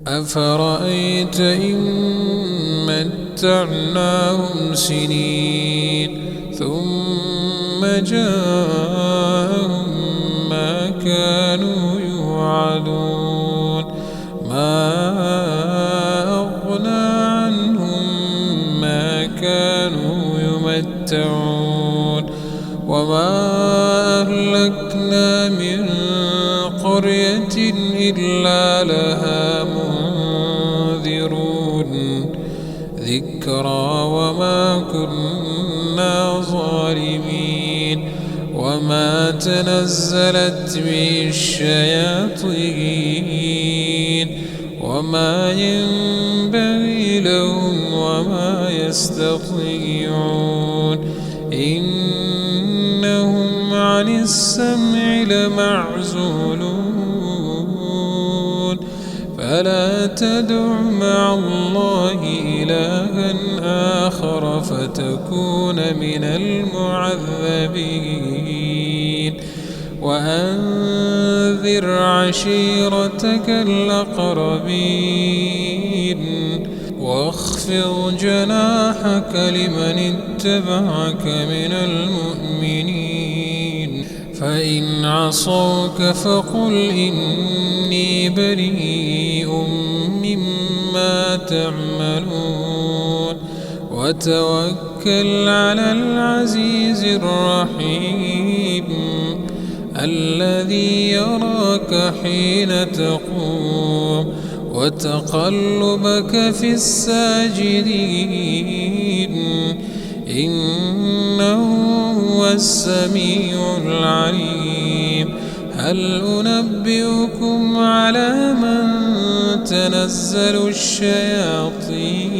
أفرأيت إن متعناهم سنين ثم جاءهم ما كانوا يوعدون ما أغنى عنهم ما كانوا يمتعون وما أهلكنا من قرية إلا لها منذرون ذكرى وما كنا ظالمين وما تنزلت به الشياطين وما ينبغي لهم وما يستطيعون إنهم عن السمع لمعزولون فلا تدع مع الله إلها آخر فتكون من المعذبين وأنذر عشيرتك الأقربين واخفض جناحك لمن اتبعك من المؤمنين فإن عصوك فقل إني بريء مما تعملون وتوكل على العزيز الرحيم الذي يراك حين تقوم وتقلبك في الساجدين إنه هو السميع العليم هل أنبئكم على من تنزل الشياطين